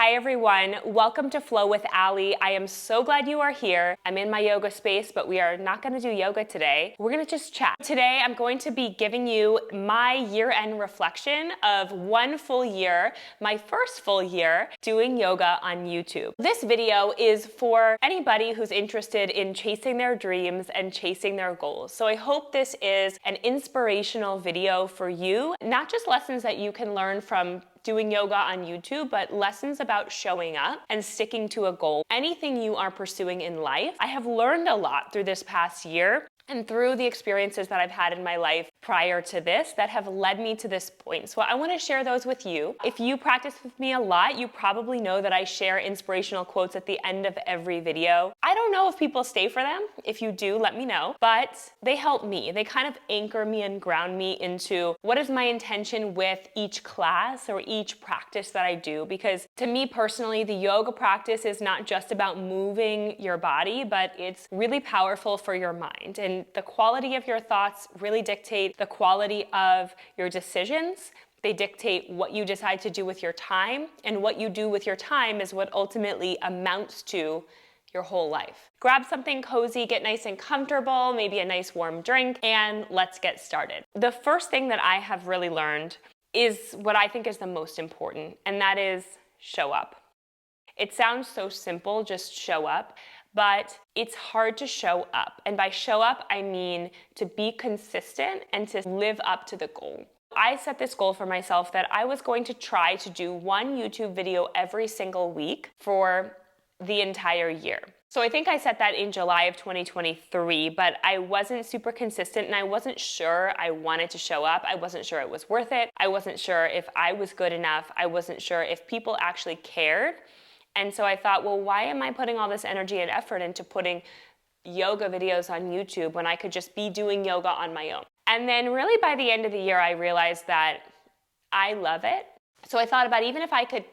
Hi everyone, welcome to Flow with Ali. I am so glad you are here. I'm in my yoga space, but we are not gonna do yoga today. We're gonna just chat. Today I'm going to be giving you my year-end reflection of one full year, my first full year doing yoga on YouTube. This video is for anybody who's interested in chasing their dreams and chasing their goals. So I hope this is an inspirational video for you, not just lessons that you can learn from doing yoga on YouTube, but lessons about showing up and sticking to a goal. Anything you are pursuing in life, I have learned a lot through this past year and through the experiences that I've had in my life prior to this that have led me to this point. So I want to share those with you. If you practice with me a lot, you probably know that I share inspirational quotes at the end of every video. I don't know if people stay for them. If you do, let me know. But they help me. They kind of anchor me and ground me into what is my intention with each class or each practice that I do. Because to me personally, the yoga practice is not just about moving your body, but it's really powerful for your mind. And the quality of your thoughts really dictate the quality of your decisions. They dictate what you decide to do with your time, and what you do with your time is what ultimately amounts to your whole life. Grab something cozy, get nice and comfortable, maybe a nice warm drink, and let's get started. The first thing that I have really learned is what I think is the most important, and that is show up. It sounds so simple, just show up, but it's hard to show up. And by show up, I mean to be consistent and to live up to the goal. I set this goal for myself that I was going to try to do one YouTube video every single week for the entire year. So I think I set that in July of 2023, but I wasn't super consistent and I wasn't sure I wanted to show up. I wasn't sure it was worth it. I wasn't sure if I was good enough. I wasn't sure if people actually cared. And so I thought, well, why am I putting all this energy and effort into putting yoga videos on YouTube when I could just be doing yoga on my own? And then really by the end of the year, I realized that I love it. So I thought about even if I could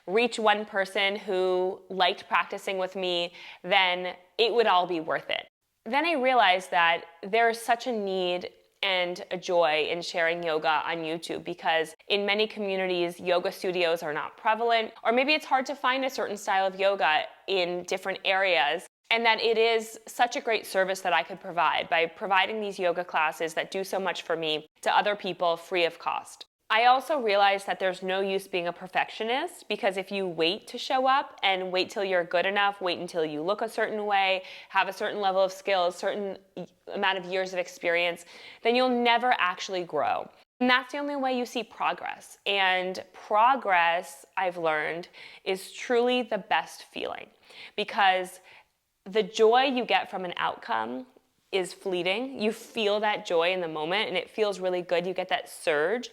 reach one person who liked practicing with me, then it would all be worth it. Then I realized that there's such a need and a joy in sharing yoga on YouTube, because in many communities, yoga studios are not prevalent, or maybe it's hard to find a certain style of yoga in different areas, and that it is such a great service that I could provide by providing these yoga classes that do so much for me to other people free of cost. I also realized that there's no use being a perfectionist, because if you wait to show up and wait till you're good enough, wait until you look a certain way, have a certain level of skill, a certain amount of years of experience, then you'll never actually grow. And that's the only way you see progress. And progress, I've learned, is truly the best feeling, because the joy you get from an outcome is fleeting. You feel that joy in the moment and it feels really good. You get that surge,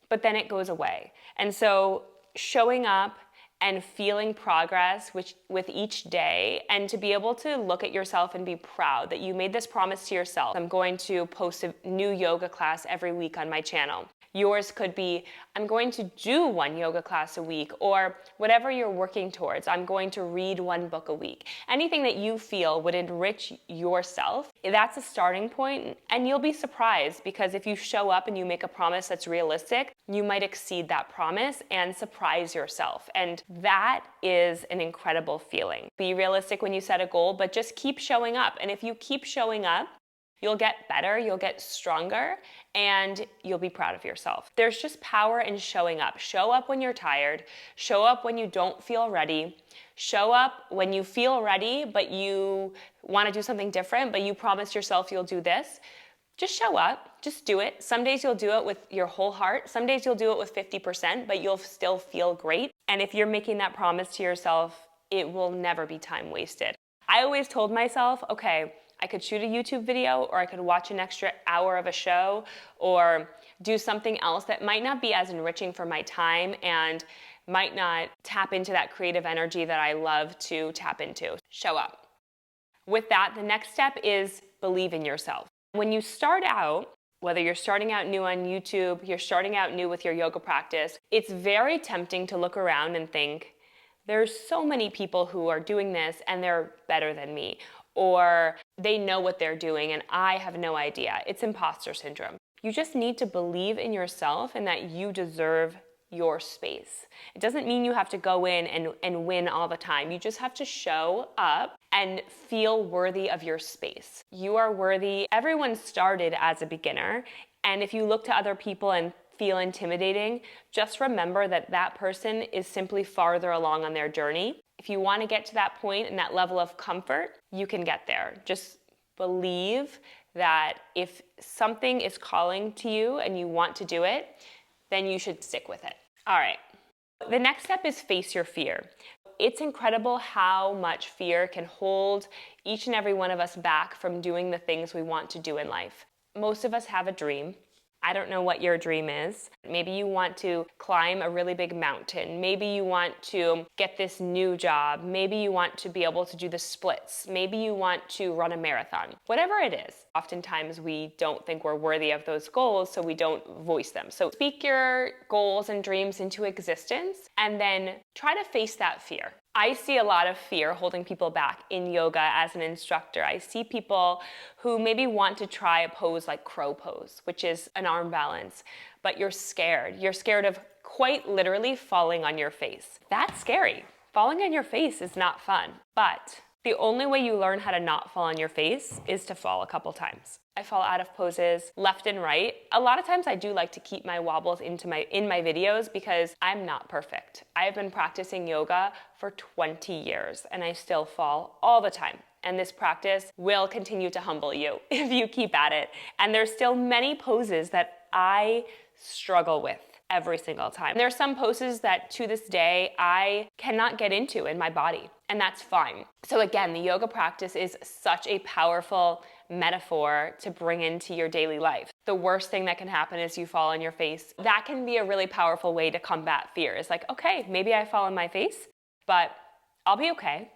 but then it goes away. And so showing up and feeling progress with each day, and to be able to look at yourself and be proud that you made this promise to yourself. I'm going to post a new yoga class every week on my channel. Yours could be, I'm going to do one yoga class a week, or whatever you're working towards. I'm going to read one book a week. Anything that you feel would enrich yourself, that's a starting point, and you'll be surprised, because if you show up and you make a promise that's realistic, you might exceed that promise and surprise yourself. And that is an incredible feeling. Be realistic when you set a goal, but just keep showing up. And if you keep showing up, you'll get better, you'll get stronger, and you'll be proud of yourself. There's just power in showing up. Show up when you're tired. Show up when you don't feel ready. Show up when you feel ready, but you want to do something different, but you promise yourself you'll do this. Just show up, just do it. Some days you'll do it with your whole heart. Some days you'll do it with 50%, but you'll still feel great. And if you're making that promise to yourself, it will never be time wasted. I always told myself, okay, I could shoot a YouTube video, or I could watch an extra hour of a show, or do something else that might not be as enriching for my time and might not tap into that creative energy that I love to tap into. Show up. With that, the next step is believe in yourself. When you start out, whether you're starting out new on YouTube, you're starting out new with your yoga practice, it's very tempting to look around and think, there's so many people who are doing this and they're better than me, or they know what they're doing and I have no idea. It's imposter syndrome. You just need to believe in yourself and that you deserve your space. It doesn't mean you have to go in and win all the time. You just have to show up and feel worthy of your space. You are worthy. Everyone started as a beginner, and if you look to other people and feel intimidating, just remember that that person is simply farther along on their journey. If you want to get to that point and that level of comfort, you can get there. Just believe that if something is calling to you and you want to do it, then you should stick with it. All right. The next step is face your fear. It's incredible how much fear can hold each and every one of us back from doing the things we want to do in life. Most of us have a dream. I don't know what your dream is. Maybe you want to climb a really big mountain. Maybe you want to get this new job. Maybe you want to be able to do the splits. Maybe you want to run a marathon. Whatever it is. Oftentimes we don't think we're worthy of those goals, so we don't voice them. So speak your goals and dreams into existence and then try to face that fear. I see a lot of fear holding people back in yoga as an instructor. I see people who maybe want to try a pose like crow pose, which is an arm balance, but you're scared. You're scared of quite literally falling on your face. That's scary. Falling on your face is not fun, but the only way you learn how to not fall on your face is to fall a couple times. I fall out of poses left and right. A lot of times I do like to keep my wobbles in my videos because I'm not perfect. I've been practicing yoga for 20 years and I still fall all the time. And this practice will continue to humble you if you keep at it. And there's still many poses that I struggle with every single time. There's some poses that to this day I cannot get into in my body, and that's fine. So again, the yoga practice is such a powerful metaphor to bring into your daily life. The worst thing that can happen is you fall on your face. That can be a really powerful way to combat fear. It's like, okay, maybe I fall on my face, but I'll be okay.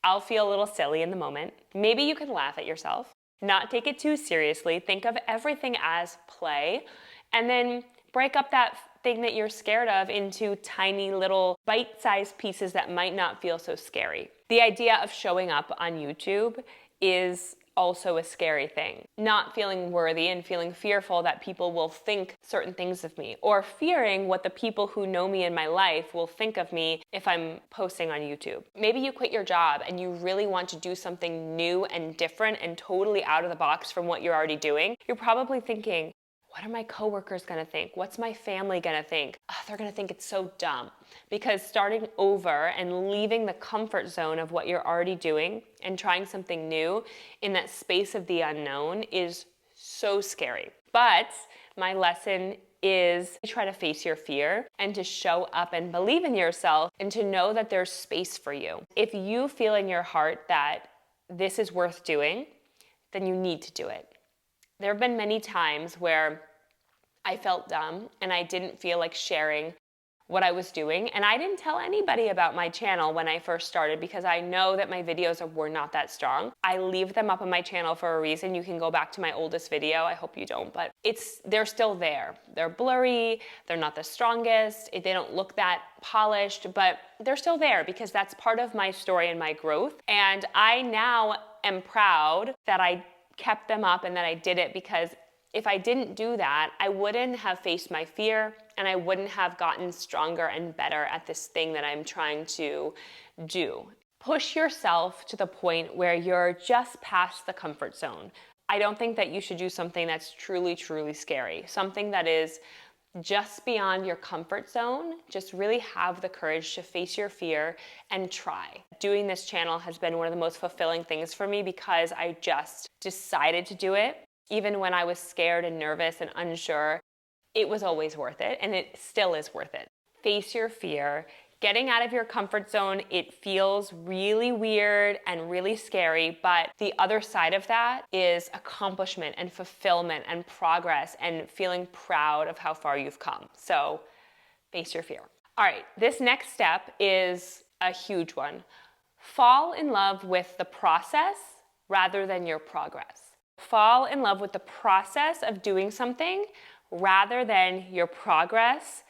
I'll feel a little silly in the moment. Maybe you can laugh at yourself, not take it too seriously. Think of everything as play, and then break up that thing that you're scared of into tiny little bite-sized pieces that might not feel so scary. The idea of showing up on YouTube is also a scary thing. Not feeling worthy and feeling fearful that people will think certain things of me, or fearing what the people who know me in my life will think of me if I'm posting on YouTube. Maybe you quit your job and you really want to do something new and different and totally out of the box from what you're already doing. You're probably thinking, what are my coworkers gonna think? What's my family gonna think? Oh, they're gonna think it's so dumb. Because starting over and leaving the comfort zone of what you're already doing and trying something new in that space of the unknown is so scary. But my lesson is to try to face your fear and to show up and believe in yourself and to know that there's space for you. If you feel in your heart that this is worth doing, then you need to do it. There have been many times where I felt dumb and I didn't feel like sharing what I was doing, and I didn't tell anybody about my channel when I first started because I know that my videos were not that strong. I leave them up on my channel for a reason. You can go back to my oldest video. I hope you don't, but they're still there. They're blurry, they're not the strongest, they don't look that polished, but they're still there because that's part of my story and my growth. And I now am proud that I kept them up and that I did it, because if I didn't do that, I wouldn't have faced my fear and I wouldn't have gotten stronger and better at this thing that I'm trying to do. Push yourself to the point where you're just past the comfort zone. I don't think that you should do something that's truly, truly scary. Something that is just beyond your comfort zone. Just really have the courage to face your fear and try. Doing this channel has been one of the most fulfilling things for me because I just decided to do it. Even when I was scared and nervous and unsure, it was always worth it, and it still is worth it. Face your fear. Getting out of your comfort zone, it feels really weird and really scary, but the other side of that is accomplishment and fulfillment and progress and feeling proud of how far you've come. So face your fear. All right, this next step is a huge one. Fall in love with the process rather than your progress. Fall in love with the process of doing something rather than your progress,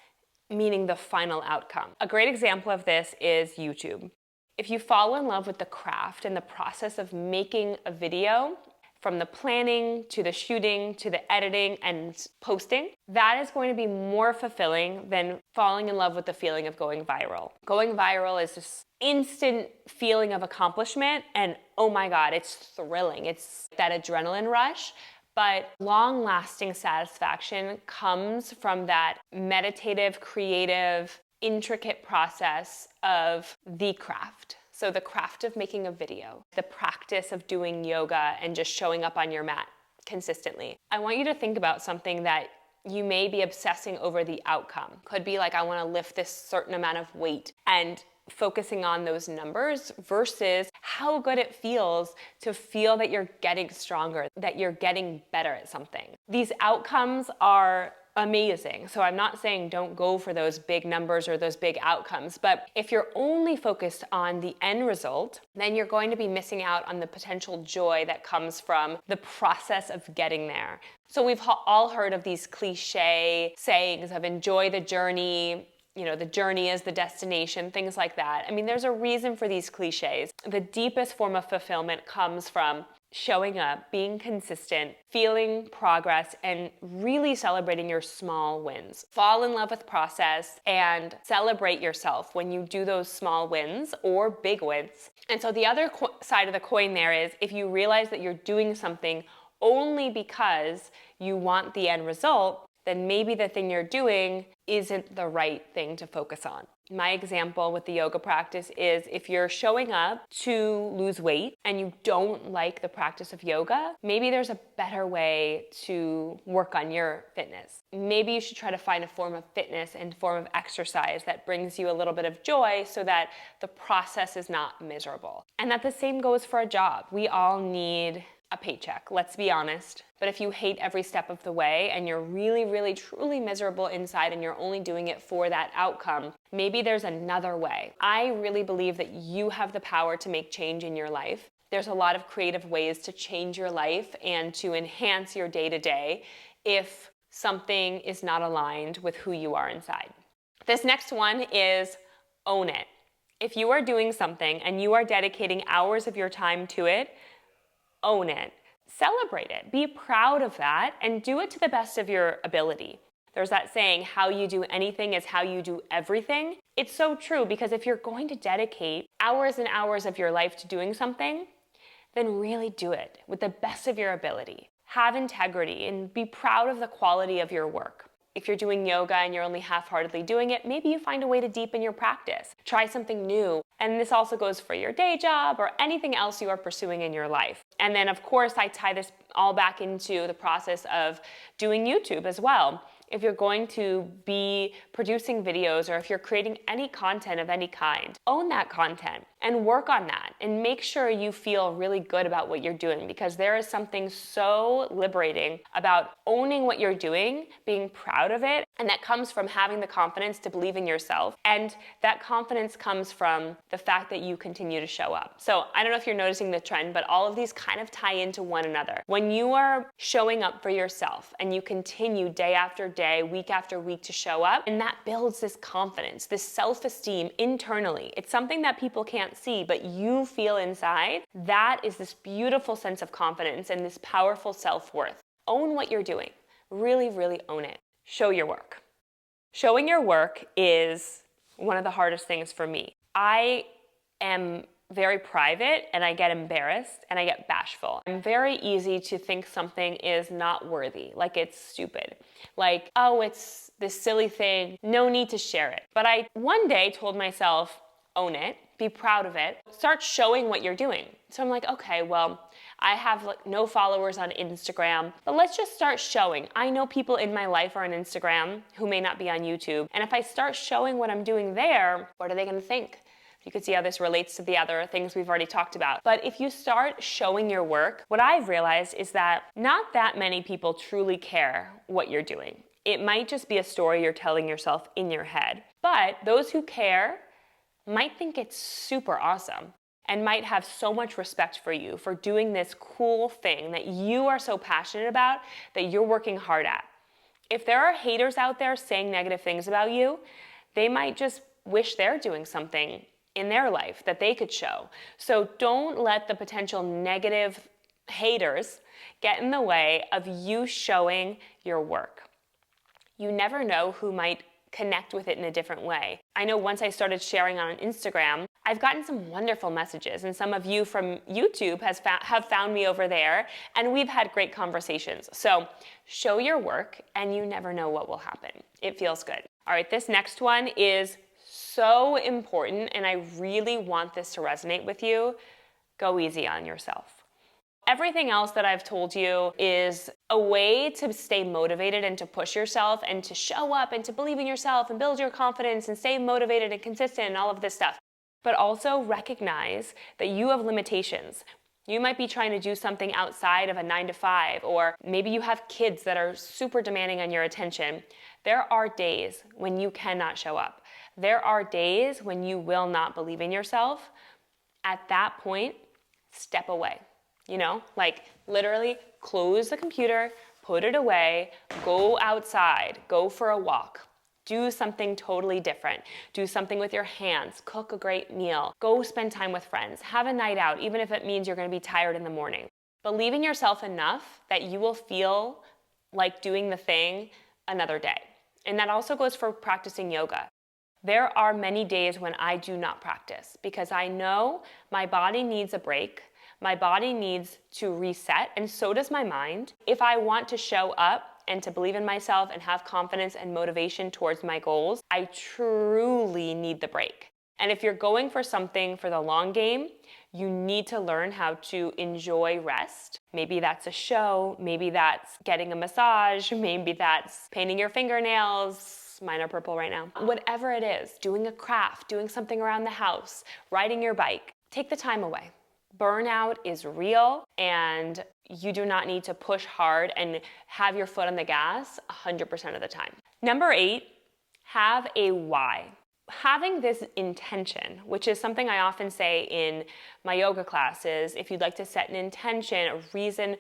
meaning the final outcome. A great example of this is YouTube. If you fall in love with the craft and the process of making a video, from the planning to the shooting to the editing and posting, that is going to be more fulfilling than falling in love with the feeling of going viral. Going viral is this instant feeling of accomplishment, and oh my God, it's thrilling. It's that adrenaline rush. But long-lasting satisfaction comes from that meditative, creative, intricate process of the craft. So the craft of making a video, the practice of doing yoga and just showing up on your mat consistently. I want you to think about something that you may be obsessing over the outcome. Could be like, I want to lift this certain amount of weight, and focusing on those numbers versus how good it feels to feel that you're getting stronger, that you're getting better at something. These outcomes are amazing. So I'm not saying don't go for those big numbers or those big outcomes, but if you're only focused on the end result, then you're going to be missing out on the potential joy that comes from the process of getting there. So we've all heard of these cliche sayings of enjoy the journey, you know, the journey is the destination, things like that. I mean, there's a reason for these cliches. The deepest form of fulfillment comes from showing up, being consistent, feeling progress, and really celebrating your small wins. Fall in love with process and celebrate yourself when you do those small wins or big wins. And so the other side of the coin there is if you realize that you're doing something only because you want the end result, then maybe the thing you're doing isn't the right thing to focus on. My example with the yoga practice is if you're showing up to lose weight and you don't like the practice of yoga, maybe there's a better way to work on your fitness. Maybe you should try to find a form of fitness and form of exercise that brings you a little bit of joy so that the process is not miserable. And that the same goes for a job. We all need a paycheck, let's be honest. But if you hate every step of the way and you're really, really, truly miserable inside and you're only doing it for that outcome, maybe there's another way. I really believe that you have the power to make change in your life. There's a lot of creative ways to change your life and to enhance your day-to-day if something is not aligned with who you are inside. This next one is own it. If you are doing something and you are dedicating hours of your time to it, own it. Celebrate it. Be proud of that and do it to the best of your ability. There's that saying, how you do anything is how you do everything. It's so true, because if you're going to dedicate hours and hours of your life to doing something, then really do it with the best of your ability. Have integrity and be proud of the quality of your work. If you're doing yoga and you're only half-heartedly doing it, maybe you find a way to deepen your practice. Try something new. And this also goes for your day job or anything else you are pursuing in your life. And then, of course, I tie this all back into the process of doing YouTube as well. If you're going to be producing videos or if you're creating any content of any kind, own that content and work on that and make sure you feel really good about what you're doing, because there is something so liberating about owning what you're doing, being proud of it, and that comes from having the confidence to believe in yourself. And that confidence comes from the fact that you continue to show up. So I don't know if you're noticing the trend, but all of these kind of tie into one another. When you are showing up for yourself and you continue day after day, week after week to show up, and that builds this confidence, this self-esteem internally. It's something that people can't see, but you feel inside. That is this beautiful sense of confidence and this powerful self-worth. Own what you're doing. Really, really own it. Show your work. Showing your work is one of the hardest things for me. I am very private and I get embarrassed and I get bashful. I'm very easy to think something is not worthy, like it's stupid. Like, oh, it's this silly thing, no need to share it. But I one day told myself, own it, be proud of it, start showing what you're doing. So I'm like, okay, well, I have no followers on Instagram, but let's just start showing. I know people in my life are on Instagram who may not be on YouTube. And if I start showing what I'm doing there, what are they gonna think? You can see how this relates to the other things we've already talked about. But if you start showing your work, what I've realized is that not that many people truly care what you're doing. It might just be a story you're telling yourself in your head. But those who care might think it's super awesome and might have so much respect for you for doing this cool thing that you are so passionate about that you're working hard at. If there are haters out there saying negative things about you, they might just wish they're doing something in their life that they could show. So don't let the potential negative haters get in the way of you showing your work. You never know who might connect with it in a different way. I know once I started sharing on Instagram, I've gotten some wonderful messages, and some of you from YouTube have found me over there, and we've had great conversations. So show your work, and you never know what will happen. It feels good. All right, this next one is so important, and I really want this to resonate with you. Go easy on yourself. Everything else that I've told you is a way to stay motivated and to push yourself and to show up and to believe in yourself and build your confidence and stay motivated and consistent and all of this stuff. But also recognize that you have limitations. You might be trying to do something outside of a 9-to-5, or maybe you have kids that are super demanding on your attention. There are days when you cannot show up. There are days when you will not believe in yourself. At that point, step away. Like literally close the computer, put it away, go outside, go for a walk, do something totally different. Do something with your hands, cook a great meal, go spend time with friends, have a night out, even if it means you're gonna be tired in the morning. Believe in yourself enough that you will feel like doing the thing another day. And that also goes for practicing yoga. There are many days when I do not practice because I know my body needs a break. My body needs to reset, and so does my mind. If I want to show up and to believe in myself and have confidence and motivation towards my goals, I truly need the break. And if you're going for something for the long game, you need to learn how to enjoy rest. Maybe that's a show, maybe that's getting a massage, maybe that's painting your fingernails. Mine are purple right now. Whatever it is, doing a craft, doing something around the house, riding your bike, take the time away. Burnout is real, and you do not need to push hard and have your foot on the gas 100% of the time. Number 8, have a why. Having this intention, which is something I often say in my yoga classes, if you'd like to set an intention, a reason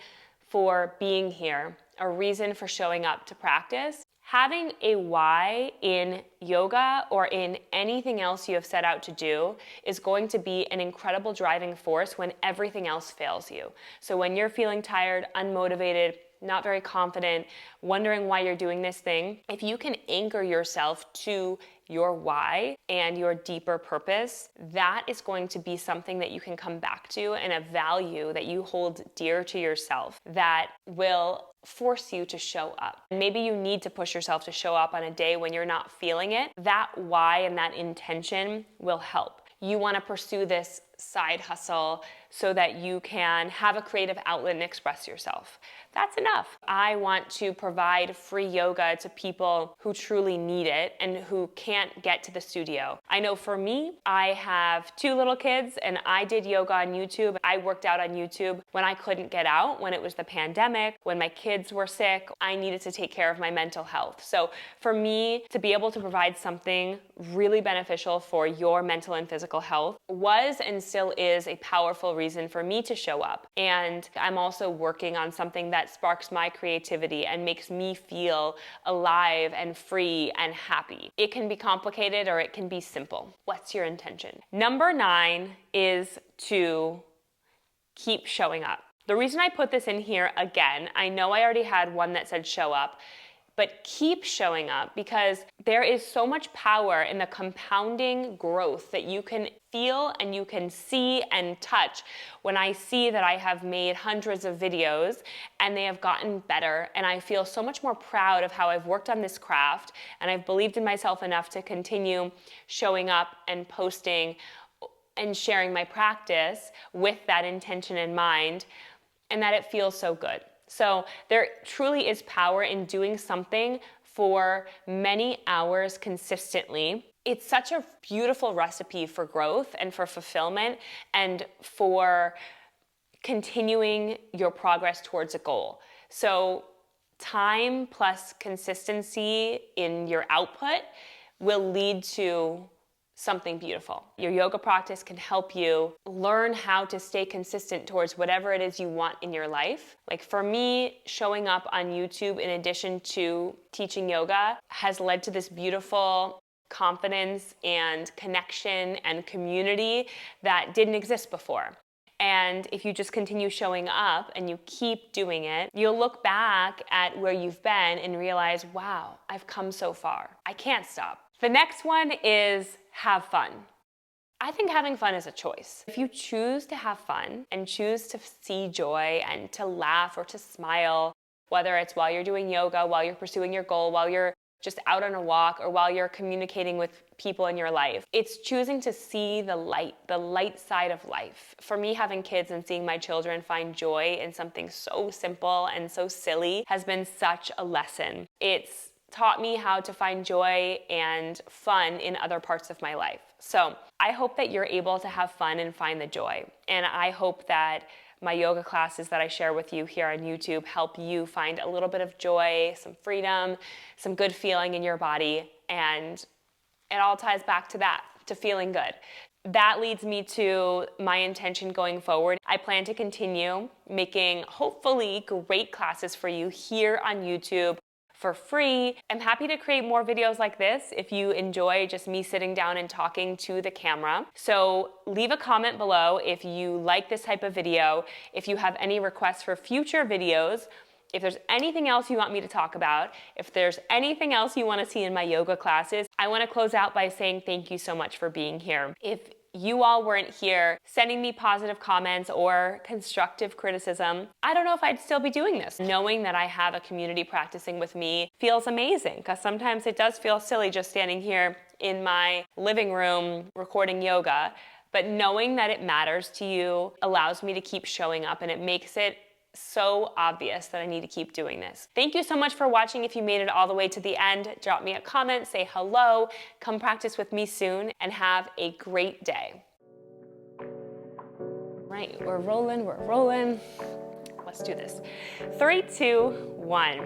for being here, a reason for showing up to practice, having a why in yoga or in anything else you have set out to do is going to be an incredible driving force when everything else fails you. So when you're feeling tired, unmotivated, not very confident, wondering why you're doing this thing, if you can anchor yourself to your why and your deeper purpose, that is going to be something that you can come back to, and a value that you hold dear to yourself that will force you to show up. Maybe you need to push yourself to show up on a day when you're not feeling it. That why and that intention will help. You want to pursue this side hustle so that you can have a creative outlet and express yourself. That's enough. I want to provide free yoga to people who truly need it and who can't get to the studio. I know for me, I have 2 little kids and I did yoga on YouTube. I worked out on YouTube when I couldn't get out, when it was the pandemic, when my kids were sick. I needed to take care of my mental health. So for me to be able to provide something really beneficial for your mental and physical health was and still is a powerful reason for me to show up. And I'm also working on something that sparks my creativity and makes me feel alive and free and happy. It can be complicated or it can be simple. What's your intention? Number 9 is to keep showing up. The reason I put this in here again, I know I already had one that said show up, but keep showing up because there is so much power in the compounding growth that you can feel and you can see and touch when I see that I have made hundreds of videos and they have gotten better, and I feel so much more proud of how I've worked on this craft and I've believed in myself enough to continue showing up and posting and sharing my practice with that intention in mind, and that it feels so good. So there truly is power in doing something for many hours consistently. It's such a beautiful recipe for growth and for fulfillment and for continuing your progress towards a goal. So time plus consistency in your output will lead to something beautiful. Your yoga practice can help you learn how to stay consistent towards whatever it is you want in your life. Like for me, showing up on YouTube in addition to teaching yoga has led to this beautiful confidence and connection and community that didn't exist before. And if you just continue showing up and you keep doing it, you'll look back at where you've been and realize, wow, I've come so far. I can't stop. The next one is have fun. I think having fun is a choice. If you choose to have fun and choose to see joy and to laugh or to smile, whether it's while you're doing yoga, while you're pursuing your goal, while you're just out on a walk, or while you're communicating with people in your life, it's choosing to see the light side of life. For me, having kids and seeing my children find joy in something so simple and so silly has been such a lesson. It's taught me how to find joy and fun in other parts of my life. So I hope that you're able to have fun and find the joy. And I hope that my yoga classes that I share with you here on YouTube help you find a little bit of joy, some freedom, some good feeling in your body, and it all ties back to that, to feeling good. That leads me to my intention going forward. I plan to continue making hopefully great classes for you here on YouTube for free. I'm happy to create more videos like this if you enjoy just me sitting down and talking to the camera. So leave a comment below if you like this type of video, if you have any requests for future videos, if there's anything else you want me to talk about, if there's anything else you want to see in my yoga classes. I want to close out by saying thank you so much for being here. If you all weren't here sending me positive comments or constructive criticism, I don't know if I'd still be doing this. Knowing that I have a community practicing with me feels amazing, because sometimes it does feel silly just standing here in my living room recording yoga, but knowing that it matters to you allows me to keep showing up, and it makes it so obvious that I need to keep doing this. Thank you so much for watching. If you made it all the way to the end, drop me a comment, say hello, come practice with me soon, and have a great day. Right, we're rolling. Let's do this. 3, 2, 1.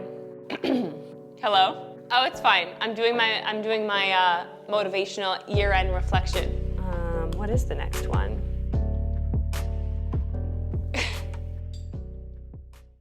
Hello? Oh, it's fine. I'm doing my motivational year-end reflection. What is the next one?